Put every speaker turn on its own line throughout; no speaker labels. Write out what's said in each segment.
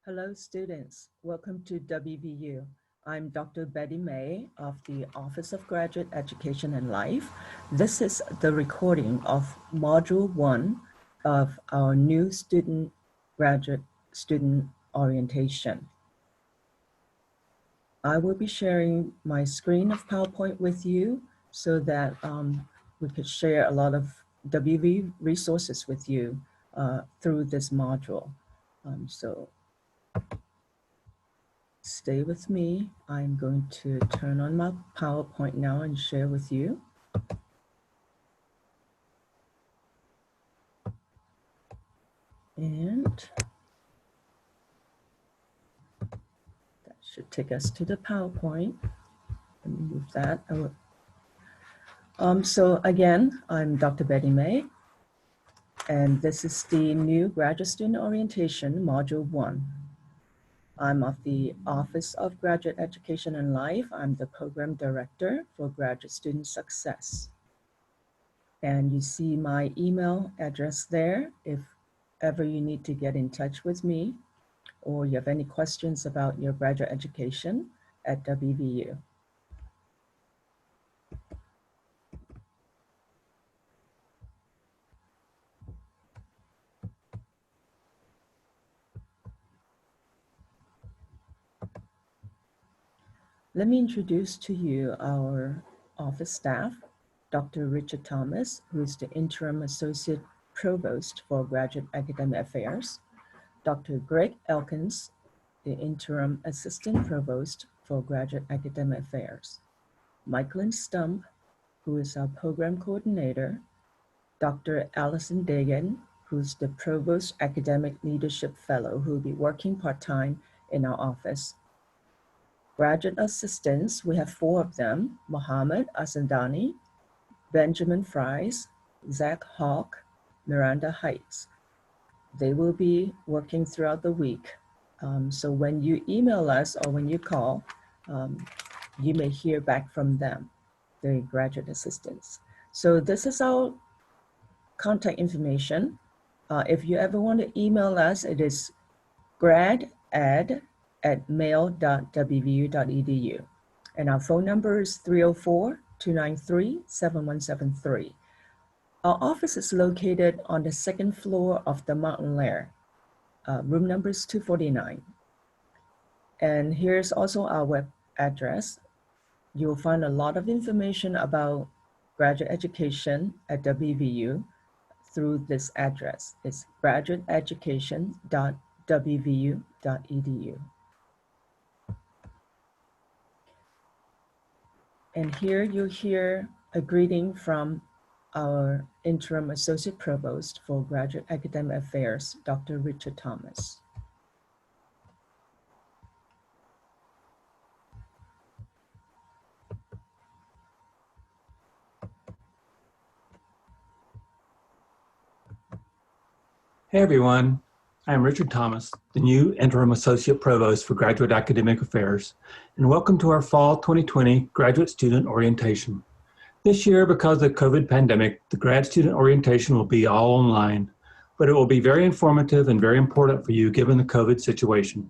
Hello, students. Welcome to WVU. I'm Dr. Betty May of the Office of Graduate Education and Life. This is the recording of Module 1 of our new graduate student orientation. I will be sharing my screen of PowerPoint with you so that we could share a lot of WVU resources with you through this module. So stay with me. I'm going to turn on my PowerPoint now and share with you. And that should take us to the PowerPoint. Let me move that. So again, I'm Dr. Betty May, and this is the new Graduate Student Orientation, Module 1. I'm of the Office of Graduate Education and Life. I'm the Program Director for Graduate Student Success. And you see my email address there if ever you need to get in touch with me or you have any questions about your graduate education at WVU. Let me introduce to you our office staff, Dr. Richard Thomas, who is the Interim Associate Provost for Graduate Academic Affairs, Dr. Greg Elkins, the Interim Assistant Provost for Graduate Academic Affairs, Michaelin Stump, who is our Program Coordinator, Dr. Allison Dagan, who's the Provost Academic Leadership Fellow, who will be working part-time in our office. Graduate assistants, we have 4 of them: Mohammed Asandani, Benjamin Fries, Zach Hawk, Miranda Heights. They will be working throughout the week. So when you email us or when you call, you may hear back from them, the graduate assistants. So this is our contact information. If you ever want to email us, it is grad@mail.wvu.edu. And our phone number is 304-293-7173. Our office is located on the 2nd floor of the Mountain Lair. Room number is 249. And here's also our web address. You'll find a lot of information about graduate education at WVU through this address. It's graduateeducation.wvu.edu. And here you'll hear a greeting from our Interim Associate Provost for Graduate Academic Affairs, Dr. Richard Thomas.
Hey everyone, I'm Richard Thomas, the new Interim Associate Provost for Graduate Academic Affairs, and welcome to our Fall 2020 Graduate Student Orientation. This year, because of the COVID pandemic, the grad student orientation will be all online, but it will be very informative and very important for you given the COVID situation.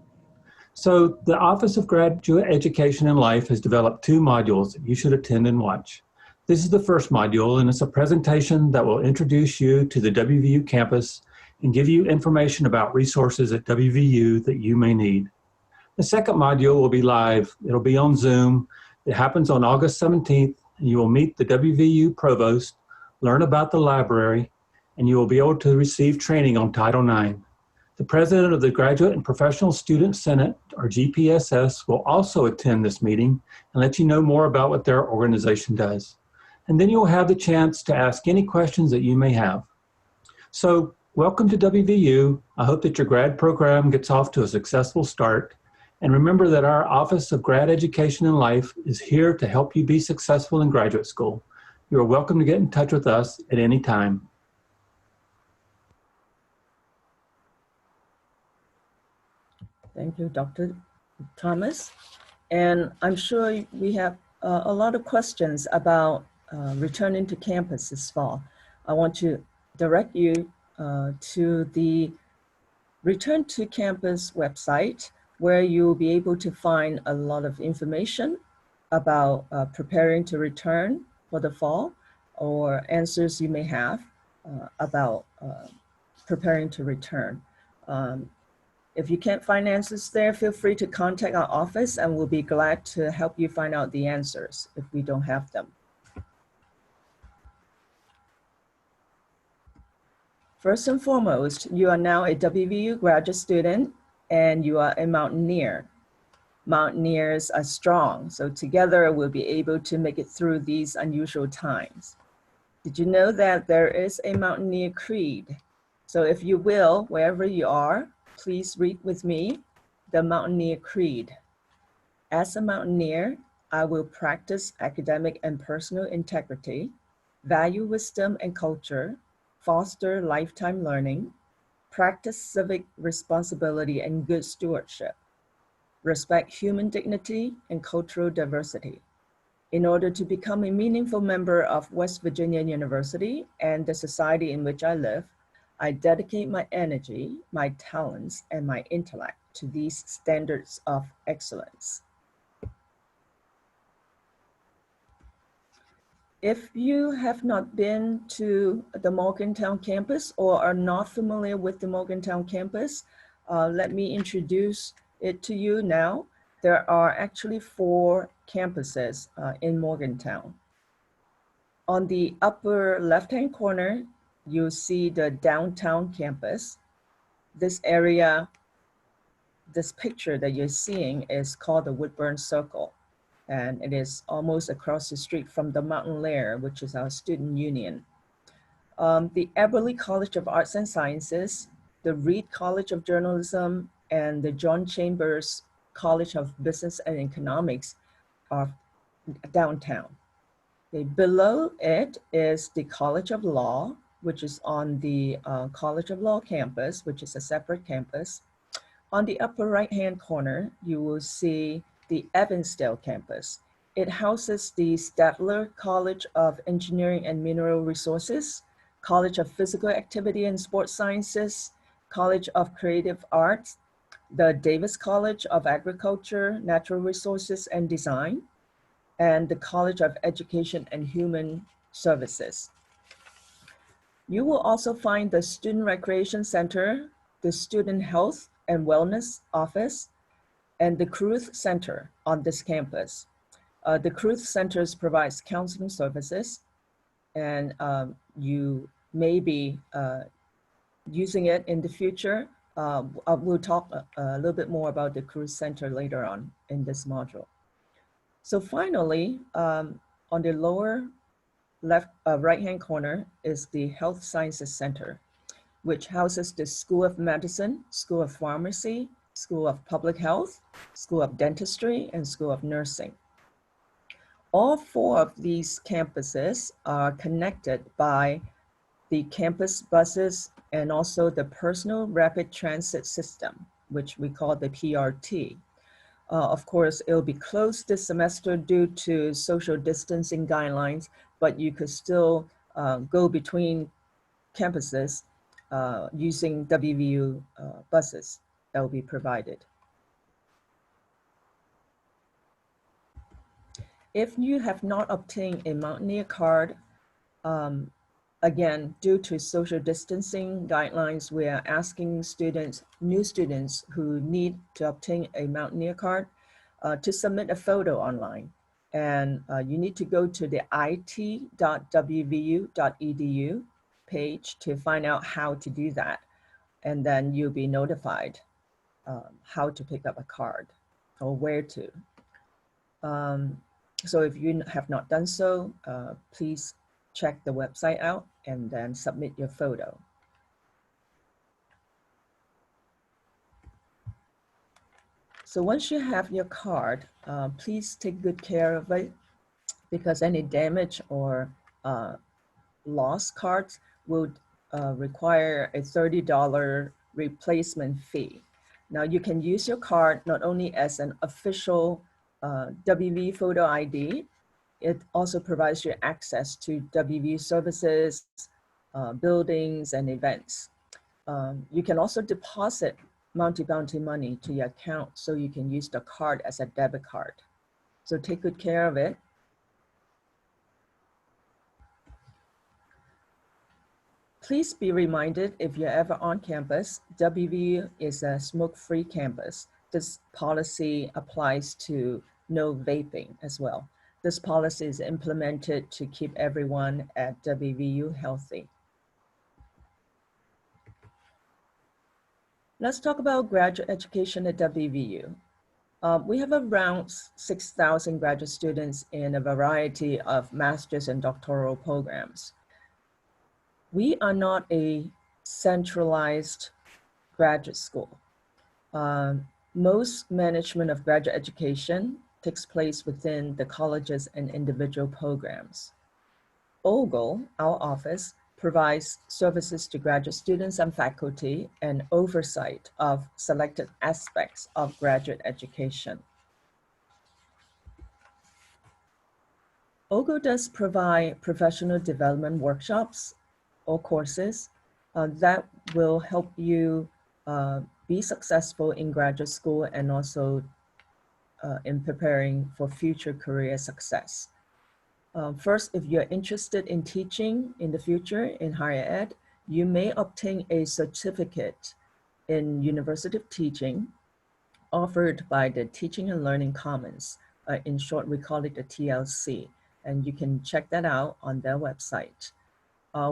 So the Office of Graduate Education and Life has developed 2 modules that you should attend and watch. This is the first module, and it's a presentation that will introduce you to the WVU campus and give you information about resources at WVU that you may need. The second module will be live. It'll be on Zoom. It happens on August 17th, and you will meet the WVU Provost, learn about the library, and you will be able to receive training on Title IX. The President of the Graduate and Professional Student Senate, or GPSS, will also attend this meeting and let you know more about what their organization does. And then you'll have the chance to ask any questions that you may have. So, welcome to WVU. I hope that your grad program gets off to a successful start. And remember that our Office of Grad Education and Life is here to help you be successful in graduate school. You are welcome to get in touch with us at any time.
Thank you, Dr. Thomas. And I'm sure we have a lot of questions about returning to campus this fall. I want to direct you to the Return to campus website where you'll be able to find a lot of information about preparing to return for the fall or answers you may have about preparing to return. If you can't find answers there, feel free to contact our office and we'll be glad to help you find out the answers if we don't have them. First and foremost, you are now a WVU graduate student and you are a mountaineer. Mountaineers are strong, so together we'll be able to make it through these unusual times. Did you know that there is a Mountaineer Creed? So if you will, wherever you are, please read with me the Mountaineer Creed. As a mountaineer, I will practice academic and personal integrity, value wisdom and culture, foster lifetime learning, practice civic responsibility and good stewardship, respect human dignity and cultural diversity. In order to become a meaningful member of West Virginia University and the society in which I live, I dedicate my energy, my talents, and my intellect to these standards of excellence. If you have not been to the Morgantown campus or are not familiar with the Morgantown campus, let me introduce it to you now. There are actually 4 campuses in Morgantown. On the upper left-hand corner, you see the downtown campus. This area, this picture that you're seeing is called the Woodburn Circle. And it is almost across the street from the Mountain Lair, which is our student union. The Eberly College of Arts and Sciences, the Reed College of Journalism, and the John Chambers College of Business and Economics are downtown. Okay, below it is the College of Law, which is on the College of Law campus, which is a separate campus. On the upper right-hand corner, you will see the Evansdale campus. It houses the Statler College of Engineering and Mineral Resources, College of Physical Activity and Sports Sciences, College of Creative Arts, the Davis College of Agriculture, Natural Resources and Design, and the College of Education and Human Services. You will also find the Student Recreation Center, the Student Health and Wellness Office, and the Cruth Center on this campus. The Cruth Centers provides counseling services, and you may be using it in the future. We'll talk a little bit more about the Cruth Center later on in this module. So finally, on the lower left, right-hand corner is the Health Sciences Center, which houses the School of Medicine, School of Pharmacy, School of Public Health, School of Dentistry, and School of Nursing. All 4 of these campuses are connected by the campus buses and also the Personal Rapid Transit System, which we call the PRT. Of course, it'll be closed this semester due to social distancing guidelines, but you could still go between campuses using WVU buses that will be provided. If you have not obtained a Mountaineer card, again, due to social distancing guidelines, we are asking students, new students who need to obtain a Mountaineer card to submit a photo online. And you need to go to the it.wvu.edu page to find out how to do that. And then you'll be notified how to pick up a card or where to. So if you have not done so, please check the website out and then submit your photo. So once you have your card, please take good care of it because any damage or lost cards would require a $30 replacement fee. Now you can use your card not only as an official WV photo ID, it also provides you access to WV services, buildings, and events. You can also deposit Monty Bounty money to your account so you can use the card as a debit card. So take good care of it. Please be reminded if you're ever on campus, WVU is a smoke-free campus. This policy applies to no vaping as well. This policy is implemented to keep everyone at WVU healthy. Let's talk about graduate education at WVU. We have around 6,000 graduate students in a variety of master's and doctoral programs. We are not a centralized graduate school. Most management of graduate education takes place within the colleges and individual programs. OGLE, our office, provides services to graduate students and faculty and oversight of selected aspects of graduate education. OGLE does provide professional development workshops or courses that will help you be successful in graduate school and also in preparing for future career success. First, if you're interested in teaching in the future in higher ed, you may obtain a certificate in University of Teaching offered by the Teaching and Learning Commons. In short, we call it the TLC, and you can check that out on their website.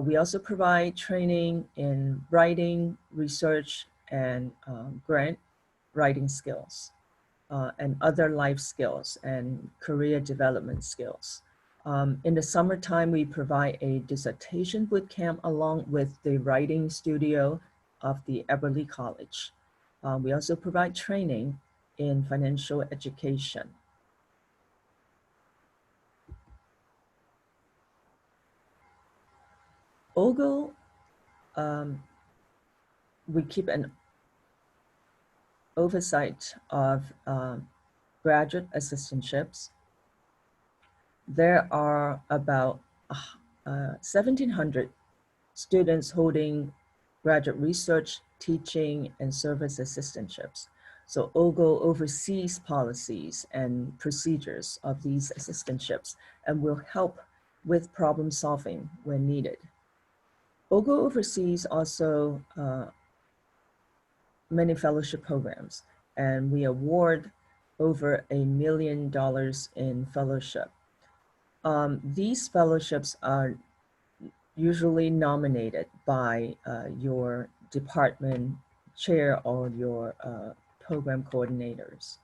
We also provide training in writing, research, and grant writing skills, and other life skills and career development skills. In the summertime, we provide a dissertation bootcamp along with the writing studio of the Eberly College. We also provide training in financial education. OGLE, we keep an oversight of graduate assistantships. There are about 1,700 students holding graduate research, teaching, and service assistantships. So OGLE oversees policies and procedures of these assistantships and will help with problem solving when needed. OGLE oversees also many fellowship programs, and we award over $1 million in fellowship. These fellowships are usually nominated by your department chair or your program coordinators.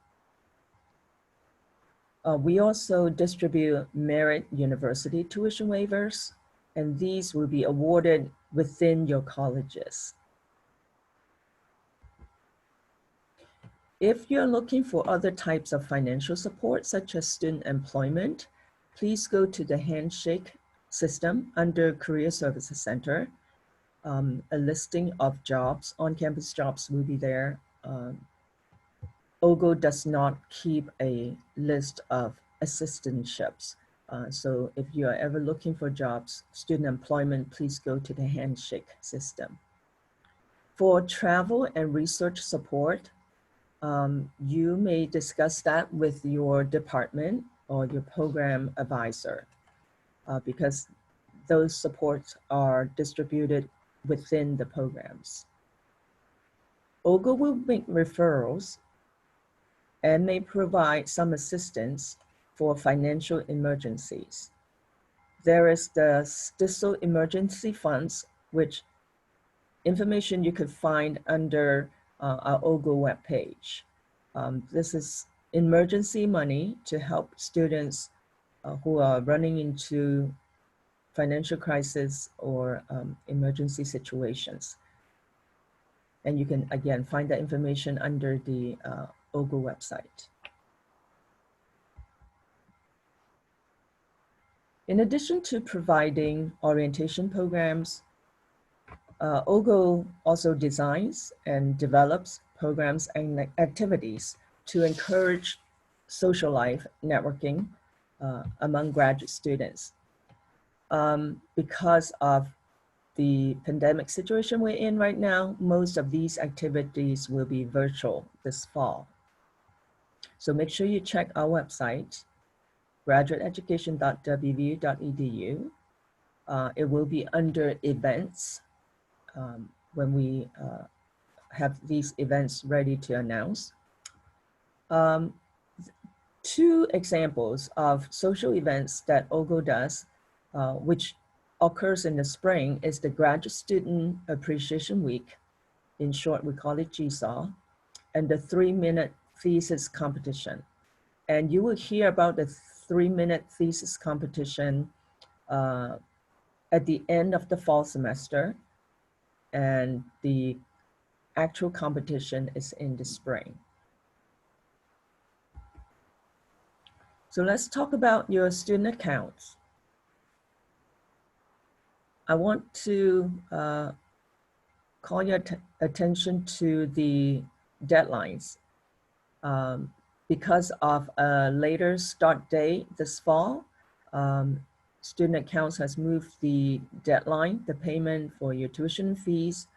We also distribute merit university tuition waivers, and these will be awarded within your colleges. If you're looking for other types of financial support, such as student employment, please go to the Handshake system under Career Services Center. A listing of jobs, on-campus jobs will be there. OGLE does not keep a list of assistantships. So if you are ever looking for jobs, student employment, please go to the Handshake system. For travel and research support, you may discuss that with your department or your program advisor because those supports are distributed within the programs. OGLE will make referrals and may provide some assistance for financial emergencies. There is the STISL emergency funds, which information you could find under our OGLE webpage. This is emergency money to help students who are running into financial crisis or emergency situations. And you can, again, find that information under the OGLE website. In addition to providing orientation programs, OGLE also designs and develops programs and activities to encourage social life networking among graduate students. Because of the pandemic situation we're in right now, most of these activities will be virtual this fall. So make sure you check our website, graduateeducation.wvu.edu. It will be under events when we have these events ready to announce. Two examples of social events that OGO does, which occurs in the spring, is the Graduate Student Appreciation Week. In short, we call it GSAW, and the 3-minute thesis competition. And you will hear about the 3-minute thesis competition at the end of the fall semester, and the actual competition is in the spring. So let's talk about your student accounts. I want to call your attention to the deadlines. Because of a later start date this fall, student accounts has moved the deadline, the payment for your tuition fees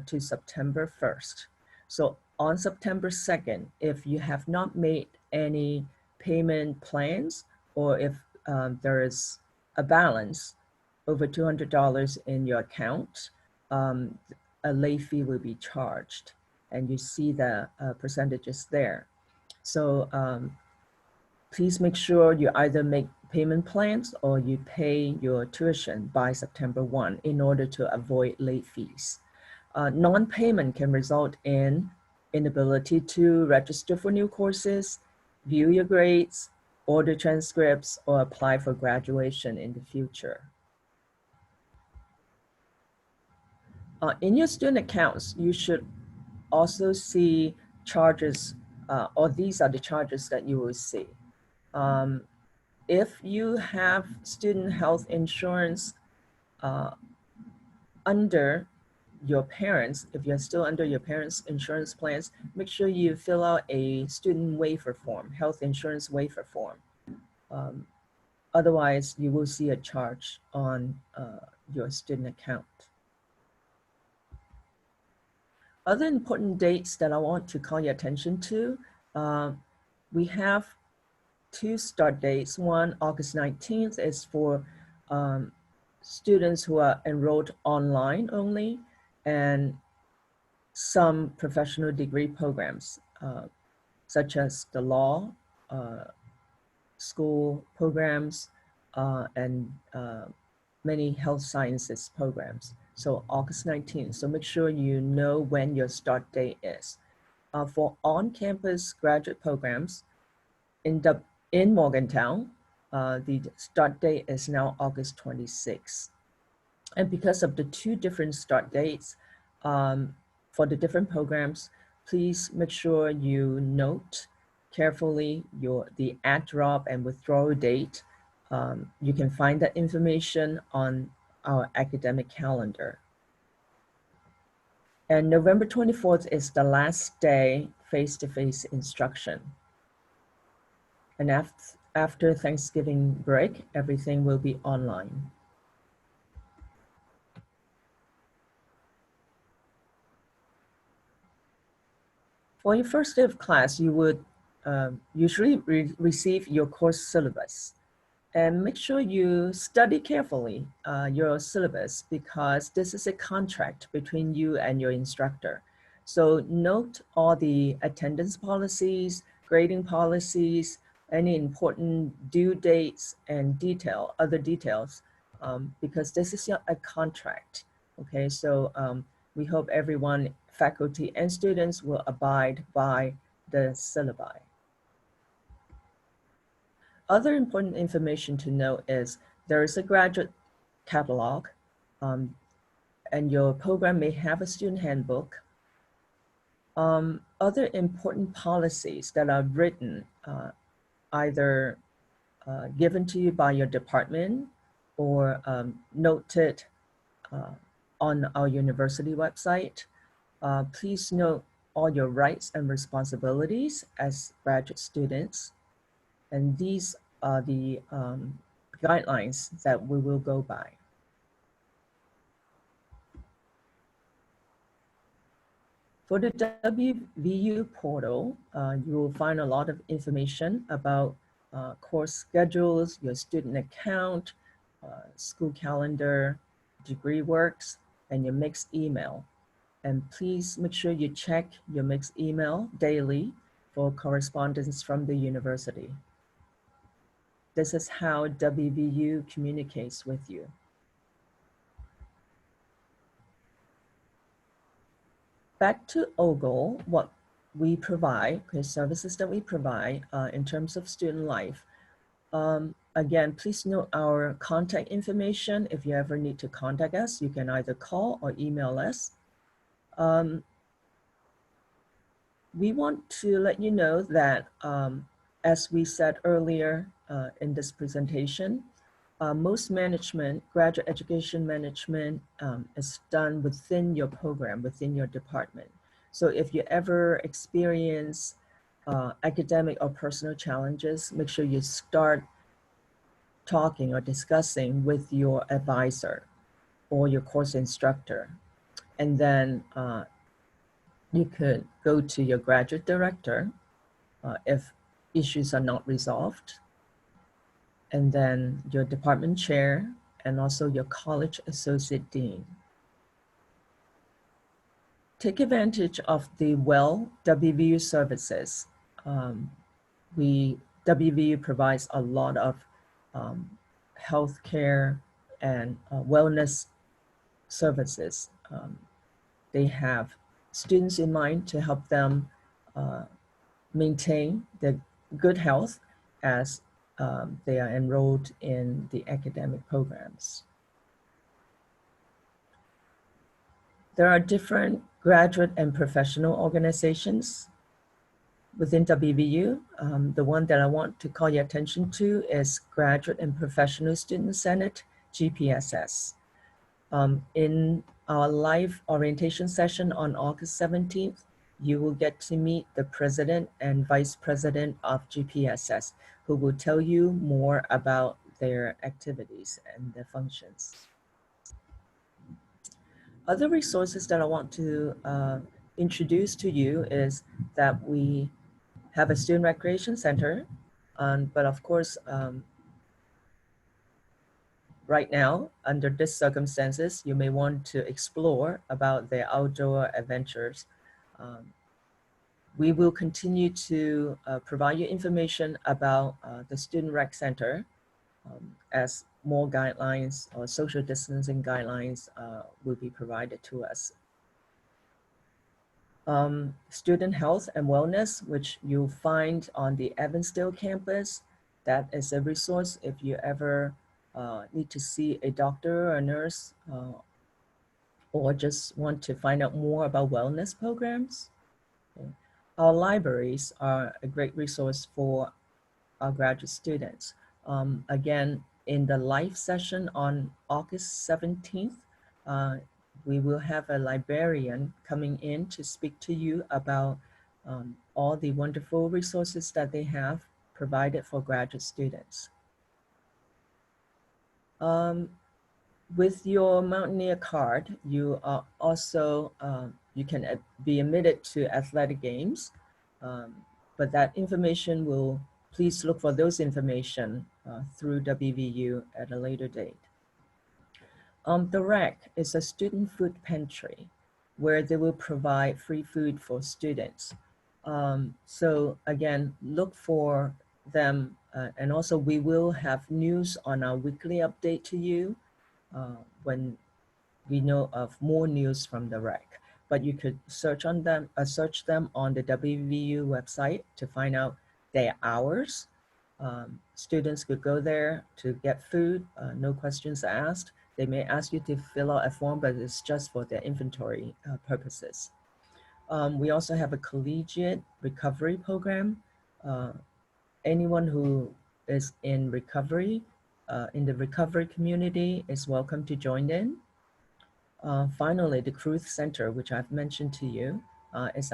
to September 1st. So on September 2nd, if you have not made any payment plans, or if there is a balance over $200 in your account, a late fee will be charged, and you see the percentages there. So please make sure you either make payment plans or you pay your tuition by September 1 in order to avoid late fees. Non-payment can result in inability to register for new courses, view your grades, order transcripts, or apply for graduation in the future. In your student accounts, you should also see charges, or these are the charges that you will see. If you have student health insurance under your parents, if you're still under your parents' insurance plans, make sure you fill out a student waiver form, health insurance waiver form. Otherwise, you will see a charge on your student account. Other important dates that I want to call your attention to, we have 2 start dates. One, August 19th, is for students who are enrolled online only, and some professional degree programs, such as the law school programs and many health sciences programs. So August 19th. So make sure you know when your start date is. For on-campus graduate programs in Morgantown, the start date is now August 26th. And because of the 2 different start dates for the different programs, please make sure you note carefully the add drop and withdrawal date. You can find that information on our academic calendar. And November 24th is the last day face-to-face instruction. And after Thanksgiving break, everything will be online. For your first day of class, you would usually receive your course syllabus. And make sure you study carefully your syllabus, because this is a contract between you and your instructor. So note all the attendance policies, grading policies, any important due dates and other details, because this is a contract, okay? So we hope everyone, faculty and students, will abide by the syllabi. Other important information to note is there is a graduate catalog, and your program may have a student handbook. Other important policies that are written, either given to you by your department or noted on our university website. Please note all your rights and responsibilities as graduate students. And these are the guidelines that we will go by. For the WVU portal, you will find a lot of information about course schedules, your student account, school calendar, degree works, and your mixed email. And please make sure you check your mixed email daily for correspondence from the university. This is how WVU communicates with you. Back to OGLE, what we provide, the services that we provide in terms of student life. Again, please note our contact information. If you ever need to contact us, you can either call or email us. We want to let you know that, as we said earlier in this presentation, most management, graduate education management is done within your program, within your department. So if you ever experience academic or personal challenges, make sure you start talking or discussing with your advisor or your course instructor. And then you could go to your graduate director if issues are not resolved, and then your department chair, and also your college associate dean. Take advantage of the WVU services. WVU provides a lot of healthcare and wellness services. They have students in mind to help them maintain their good health as they are enrolled in the academic programs. There are different graduate and professional organizations within WVU. The one that I want to call your attention to is Graduate and Professional Student Senate, GPSS. In our live orientation session on August 17th, you will get to meet the president and vice president of GPSS, who will tell you more about their activities and their functions. Other resources that I want to introduce to you is that we have a student recreation center, but of course, right now, under these circumstances, you may want to explore about their outdoor adventures. We will continue to provide you information about the Student Rec Center as more guidelines or social distancing guidelines will be provided to us. Student health and wellness, which you'll find on the Evansdale campus. That is a resource if you ever need to see a doctor or a nurse or just want to find out more about wellness programs. Okay. Our libraries are a great resource for our graduate students. Again, in the live session on August 17th, we will have a librarian coming in to speak to you about all the wonderful resources that they have provided for graduate students. With your Mountaineer card, you are also, you can be admitted to athletic games, but that information will, please look for those information through WVU at a later date. The REC is a student food pantry where they will provide free food for students. So again, look for them, and also we will have news on our weekly update to you when we know of more news from the REC. But you could search on them, search them on the WVU website to find out their hours. Students could go there to get food, no questions asked. They may ask you to fill out a form, but it's just for their inventory purposes. We also have a collegiate recovery program. Anyone who is in recovery, in the recovery community is welcome to join in. Finally, the Cruth Center, which I've mentioned to you, is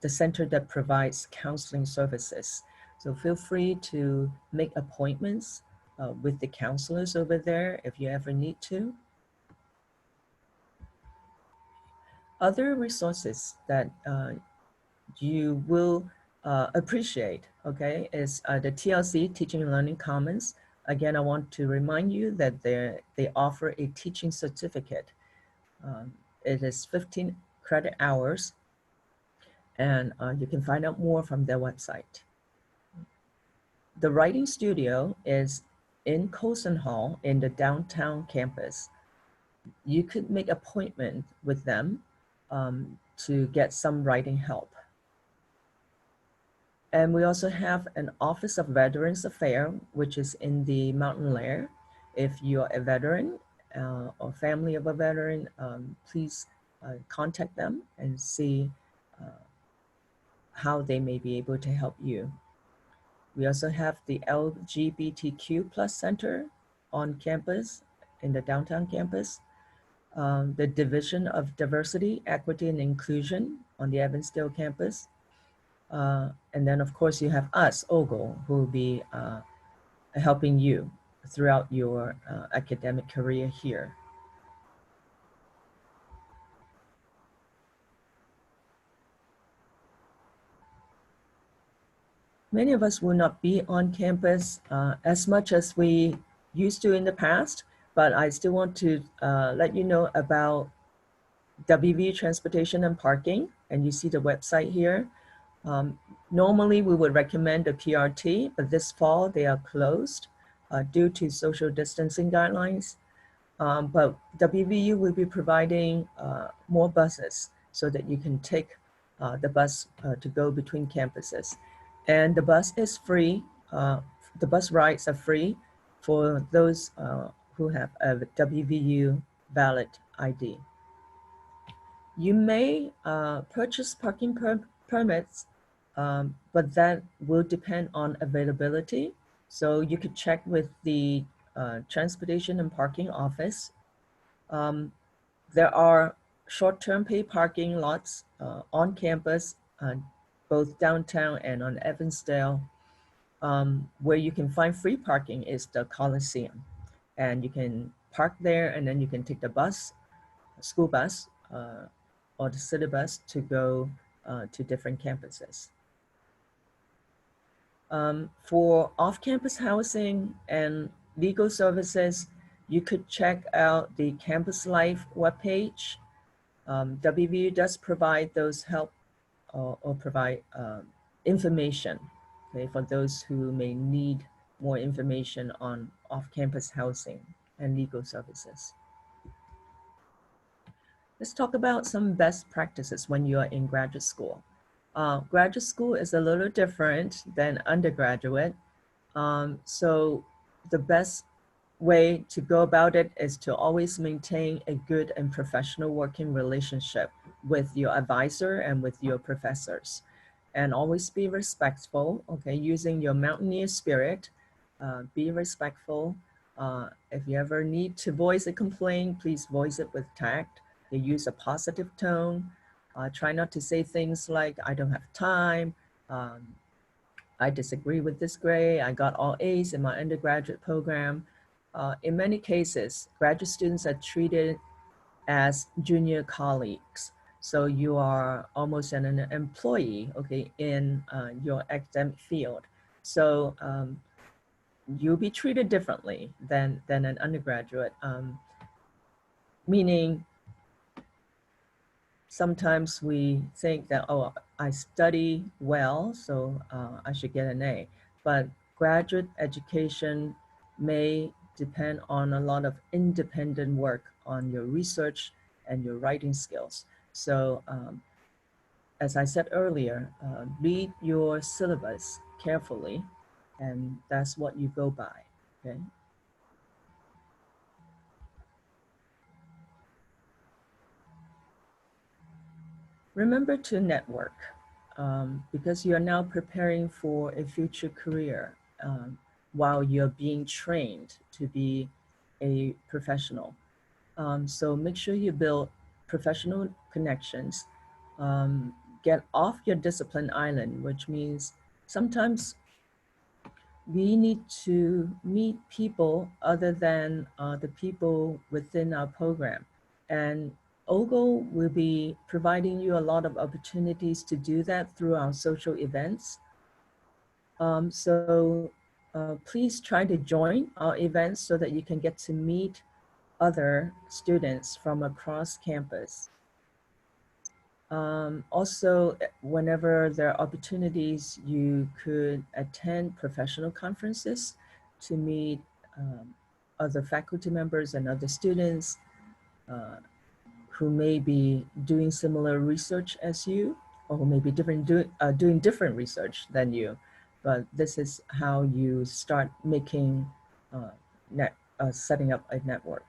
the center that provides counseling services. So feel free to make appointments with the counselors over there if you ever need to. Other resources that you will appreciate, okay, is the TLC, Teaching and Learning Commons. Again, I want to remind you that they offer a teaching certificate. Um, it is 15 credit hours, and you can find out more from their website. The writing studio is in Colson Hall in the downtown campus. You could make appointment with them to get some writing help. And we also have an Office of Veterans Affairs, which is in the mountain lair. If you're a veteran or family of a veteran, please contact them and see uh, how they may be able to help you. We also have the LGBTQ plus center on campus, in the downtown campus. The Division of Diversity, Equity, and Inclusion on the Evansdale campus. And then of course you have us, OGLE, who will be helping you throughout your academic career here. Many of us will not be on campus as much as we used to in the past, but I still want to let you know about WVU Transportation and Parking, and you see the website here. Normally we would recommend the PRT, but this fall they are closed due to social distancing guidelines. But WVU will be providing more buses so that you can take the bus to go between campuses. And the bus is free. The bus rides are free for those who have a WVU valid ID. You may purchase parking permits, but that will depend on availability. So you could check with the Transportation and Parking Office. There are short-term pay parking lots on campus, both downtown and on Evansdale. Where you can find free parking is the Coliseum. And you can park there and then you can take the bus, school bus, or the city bus to go to different campuses. For off-campus housing and legal services, you could check out the Campus Life webpage. WVU does provide those help or provide information, okay, for those who may need more information on off-campus housing and legal services. Let's talk about some best practices when you are in graduate school. Graduate school is a little different than undergraduate. So the best way to go about it is to always maintain a good and professional working relationship with your advisor and with your professors. And always be respectful, okay, using your mountaineer spirit. Be respectful. If you ever need to voice a complaint, please voice it with tact. They use a positive tone. Try not to say things like, I don't have time. I disagree with this grade. I got all A's in my undergraduate program. In many cases, graduate students are treated as junior colleagues. So you are almost an employee, okay, in your academic field. So you'll be treated differently than an undergraduate, meaning sometimes we think that, oh, I study well, so I should get an A. But graduate education may depend on a lot of independent work on your research and your writing skills. So as I said earlier, read your syllabus carefully, and that's what you go by, okay? Remember to network because you are now preparing for a future career while you're being trained to be a professional. So make sure you build professional connections. Get off your discipline island, which means sometimes we need to meet people other than the people within our program. And OGO will be providing you a lot of opportunities to do that through our social events. Please try to join our events so that you can get to meet other students from across campus. Also, whenever there are opportunities, you could attend professional conferences to meet other faculty members and other students uh, who may be doing similar research as you, or who may be doing different research than you. But this is how you start making, setting up a network.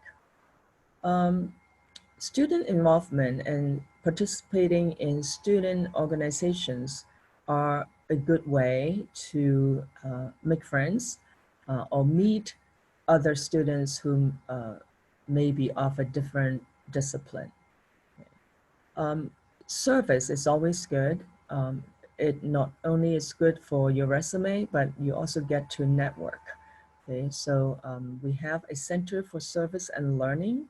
Student involvement and participating in student organizations are a good way to make friends or meet other students who may be of a different discipline. Service is always good. It not only is good for your resume, but you also get to network. Okay, so we have a Center for Service and Learning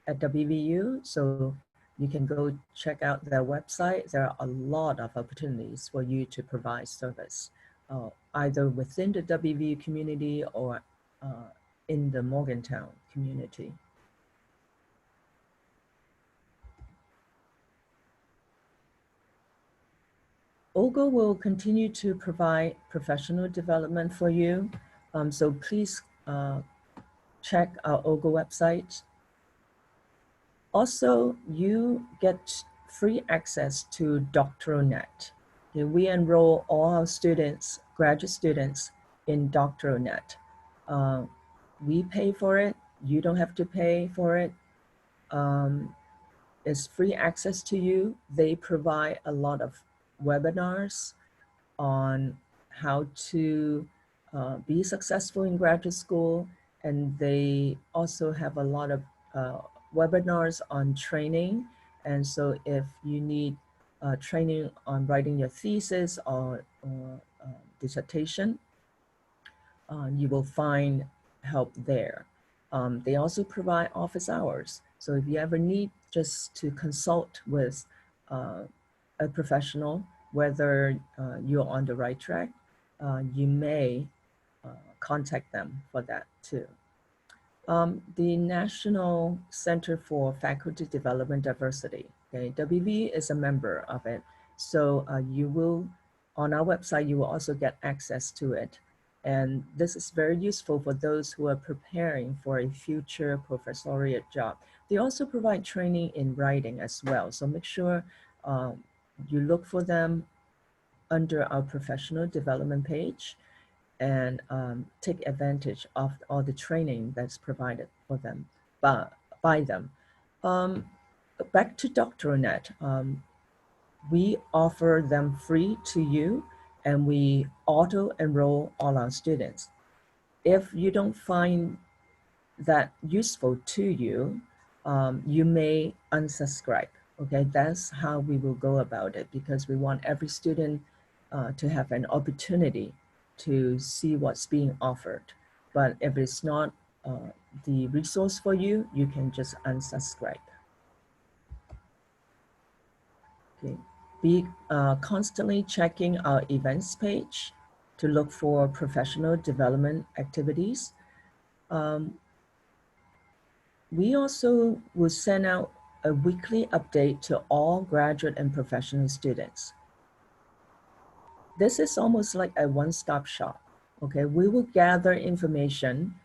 at WVU, so you can go check out their website. There are a lot of opportunities for you to provide service, either within the WVU community or in the Morgantown community. OGO will continue to provide professional development for you. So please check our OGO website. Also, you get free access to DoctoralNet. Okay, we enroll all our students, graduate students, in DoctoralNet. We pay for it. You don't have to pay for it. It's free access to you. They provide a lot of webinars on how to be successful in graduate school. And they also have a lot of webinars on training. And so if you need training on writing your thesis or dissertation, you will find help there. They also provide office hours. So if you ever need just to consult with a professional, whether you're on the right track, you may contact them for that too. The National Center for Faculty Development Diversity, okay, WV is a member of it. So you will, on our website, you will also get access to it. And this is very useful for those who are preparing for a future professoriate job. They also provide training in writing as well. So make sure you look for them under our professional development page and take advantage of all the training that's provided for them by them. Back to DoctoralNet, we offer them free to you, and we auto-enroll all our students. If you don't find that useful to you, you may unsubscribe. Okay, that's how we will go about it, because we want every student to have an opportunity to see what's being offered. But if it's not the resource for you, you can just unsubscribe. Okay. Be constantly checking our events page to look for professional development activities. We also will send out a weekly update to all graduate and professional students. This is almost like a one-stop shop. Okay, we will gather information,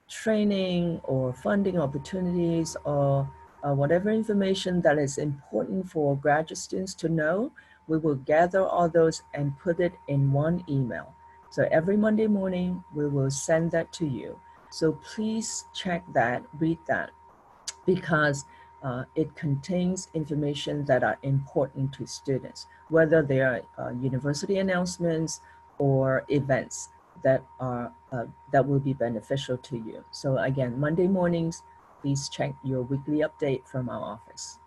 training or funding opportunities, or whatever information that is important for graduate students to know. We will gather all those and put it in one email. So every Monday morning, we will send that to you. So please check that, read that, because it contains information that are important to students, whether they are university announcements or events that are that will be beneficial to you. So again, Monday mornings, please check your weekly update from our office.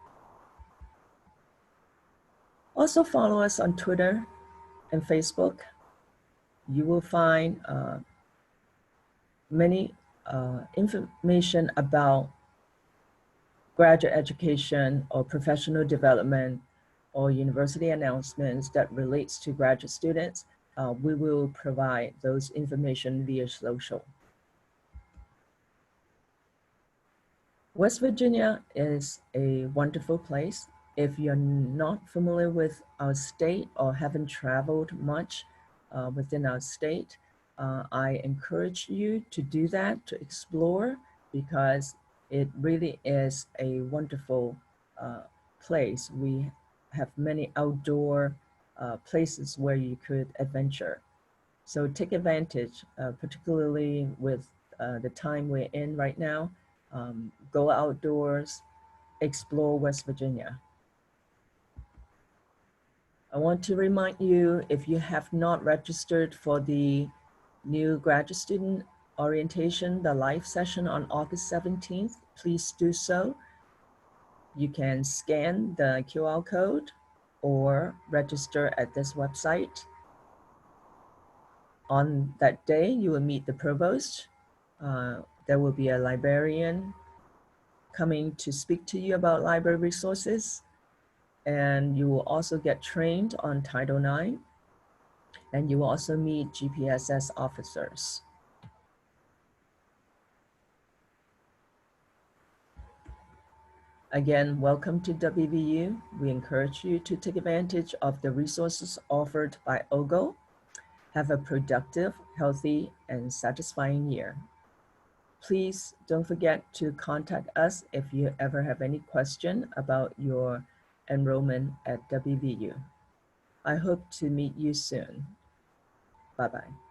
Also follow us on Twitter and Facebook. You will find many information about graduate education or professional development or university announcements that relates to graduate students, we will provide those information via social. West Virginia is a wonderful place. If you're not familiar with our state or haven't traveled much within our state, I encourage you to do that, to explore, because it really is a wonderful place. We have many outdoor places where you could adventure. So take advantage, particularly with the time we're in right now. Go outdoors, explore West Virginia. I want to remind you, if you have not registered for the new graduate student orientation, the live session on August 17th, please do so. You can scan the QR code or register at this website. On that day, you will meet the provost. There will be a librarian coming to speak to you about library resources, and you will also get trained on Title IX, and you will also meet GPSS officers. Again, welcome to WVU. We encourage you to take advantage of the resources offered by OGO. Have a productive, healthy, and satisfying year. Please don't forget to contact us if you ever have any question about your enrollment at WVU. I hope to meet you soon. Bye-bye.